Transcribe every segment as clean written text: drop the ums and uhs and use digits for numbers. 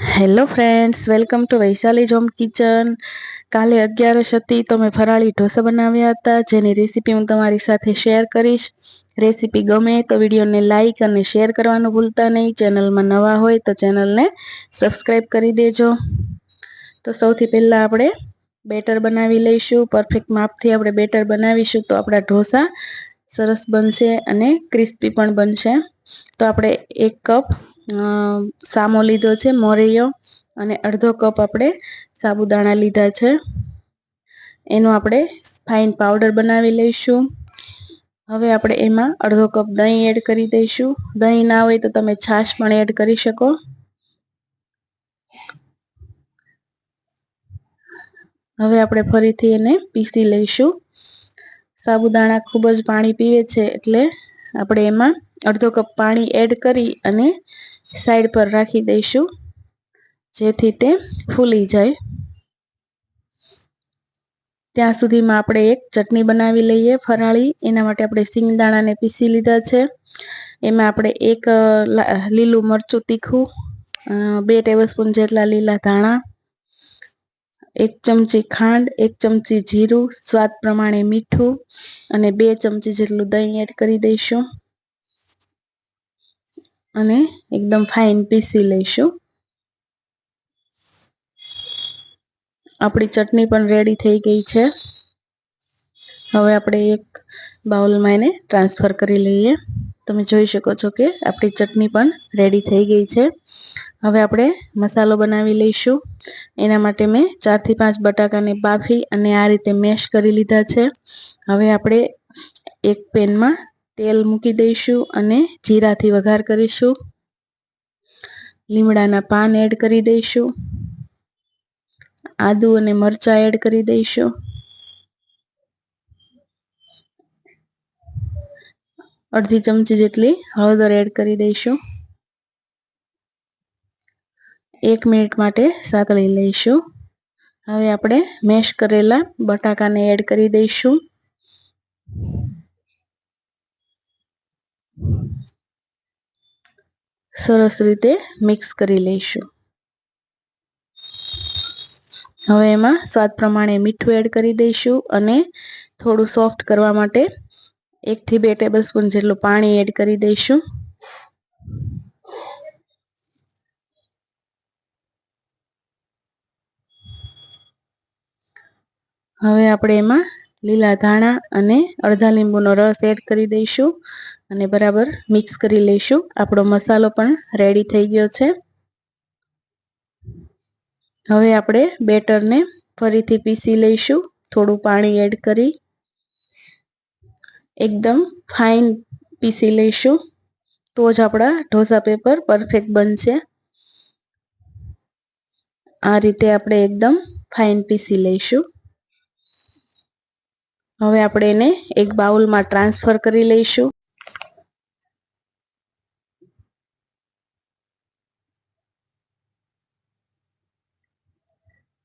Hello friends, welcome to Vaishali's home kitchen. કાલે 11 હતી તો મેં ફરાળી ઢોસા બનાવ્યા હતા, જેની રેસીપી હું તમારી સાથે શેર કરીશ. રેસીપી ગમે તો વિડીયોને લાઇક અને શેર કરવાનું ભૂલતા નહીં. ચેનલમાં નવા હોય તો ચેનલને સબસ્ક્રાઈબ કરી દેજો. તો સૌથી પહેલાં આપણે બેટર બનાવી લઈશું. પરફેક્ટ માપથી આપણે બેટર બનાવીશું તો આપણા ઢોસા સરસ બનશે અને ક્રિસ્પી પણ બનશે. તો આપણે 1 કપ સામો લીધો છે, મોરૈયો, અને અડધો કપ આપણે સાબુદાણા લીધા છે. એનો આપણે ફાઇન પાવડર બનાવી લઈશું. હવે આપણે એમાં અડધો કપ દહીં એડ કરી દઈશું. દહીં ના હોય તો તમે છાશ પણ એડ કરી શકો. હવે આપણે ફરીથી એને પીસી લઈશું. સાબુદાણા ખૂબ જ પાણી પીવે છે, એટલે આપણે એમાં અડધો કપ પાણી એડ કરી અને સાઈડ પર રાખી દઈશું, જેથી તે ફૂલી જાય. ત્યાં સુધીમાં આપણે એક ચટણી બનાવી લઈએ ફરાળી. એના માટે આપણે સિંગદાણાને પીસી લીધા છે. એમાં આપણે 1 લીલું મરચું તીખું, 2 ટેબલસ્પૂન જેટલા લીલા ધાણા, 1 ચમચી ખાંડ, 1 ચમચી જીરું, સ્વાદ પ્રમાણે મીઠું અને 2 ચમચી જેટલું દહીં એડ કરી દઈશું અને એકદમ ફાઇન પીસી લઈશું. આપણી ચટણી પણ રેડી થઈ ગઈ છે. હવે આપણે એક બાઉલમાં એને ટ્રાન્સફર કરી લઈએ. તમે જોઈ શકો છો કે આપણી ચટણી પણ રેડી થઈ ગઈ છે. હવે આપણે મસાલો બનાવી લઈશું. એના માટે મેં 4 થી 5 બટાકાને બાફી અને આ રીતે મેશ કરી લીધા છે. હવે આપણે એક પેનમાં તેલ મૂકી દઈશું અને જીરાથી વઘાર કરીશું. લીમડાના પાન એડ કરી દઈશું. આદુ અને મરચાં એડ કરી દઈશું. અડધી ચમચી જેટલી હળદર એડ કરી દઈશું. 1 મિનિટ માટે સાતળી લઈશું. હવે આપણે મેશ કરેલા બટાકાને એડ કરી દઈશું. સરસ રીતે મિક્સ કરી લઈશું. હવે એમાં સ્વાદ પ્રમાણે મીઠું એડ કરી દઈશું અને થોડું સોફ્ટ કરવા માટે 1 થી 2 ટેબલસ્પૂન જેટલું પાણી એડ કરી દઈશું. હવે આપણે એમાં લીલા ધાણા અને અડધા લીંબુનો રસ એડ કરી દઈશું અને બરાબર મિક્સ કરી લઈશું. આપણો મસાલો પણ રેડી થઈ ગયો છે. હવે આપણે બેટરને ફરીથી પીસી લઈશું, થોડું પાણી એડ કરી એકદમ ફાઇન પીસી લઈશું. તો જ આપણા ઢોસા પેપર પરફેક્ટ બનશે. આ રીતે આપણે એકદમ ફાઇન પીસી લઈશું. હવે આપણે એને એક બાઉલમાં ટ્રાન્સફર કરી લઈશું.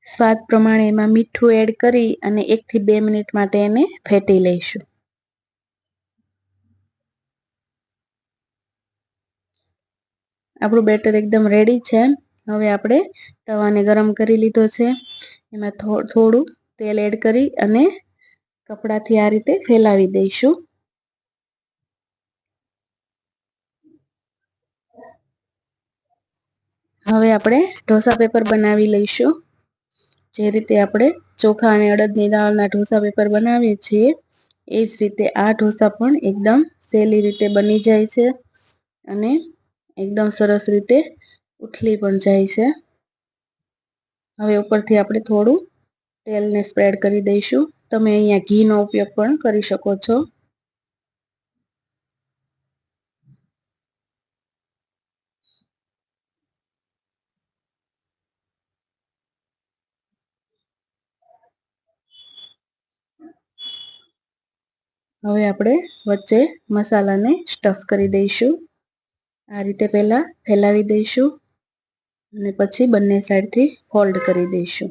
સ્વાદ પ્રમાણે એમાં મીઠું એડ કરી અને 1 થી 2 મિનિટ માટે એને ફેટી લઈશું. આપણું બેટર એકદમ રેડી છે. હવે આપણે તવાને ગરમ કરી લીધો છે. એમાં થોડું તેલ એડ કરી અને કપડાથી આ રીતે ફેલાવી દઈશું. હવે આપણે ઢોસા પેપર બનાવી લઈશું. જે રીતે આપણે ચોખા અને અડદની દાળના ઢોસા પેપર બનાવીએ છીએ, એ જ રીતે આ ઢોસા પણ એકદમ સહેલી રીતે બની જાય છે અને એકદમ સરસ રીતે ઉથલી પણ જાય છે. હવે ઉપરથી આપણે થોડું તેલને સ્પ્રેડ કરી દઈશું. તમે અહીંયા ઘીનો ઉપયોગ પણ કરી શકો છો. હવે આપણે વચ્ચે મસાલાને સ્ટફ કરી દઈશું. આ રીતે પહેલા ફેલાવી દઈશું અને પછી બંને સાઈડથી ફોલ્ડ કરી દઈશું.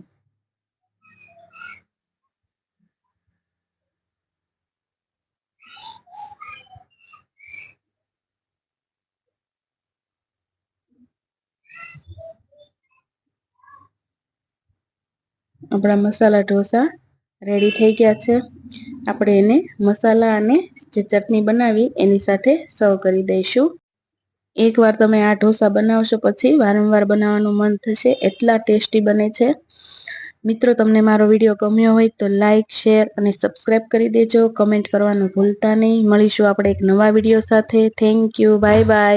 આપણા મસાલા ઢોસા રેડી થઈ ગયા છે. આપણે એને મસાલા અને જે ચટણી બનાવી એની સાથે સર્વ કરી દઈશું. એકવાર તમે આ ઢોસા બનાવશો પછી વારંવાર બનાવવાનું મન થશે, એટલા ટેસ્ટી બને છે. મિત્રો, તમને મારો વિડીયો ગમ્યો હોય તો લાઈક, શેર અને સબસ્ક્રાઈબ કરી દેજો. કમેન્ટ કરવાનું ભૂલતા નહીં. મળીશું આપણે એક નવા વિડીયો સાથે. Thank you. Bye bye.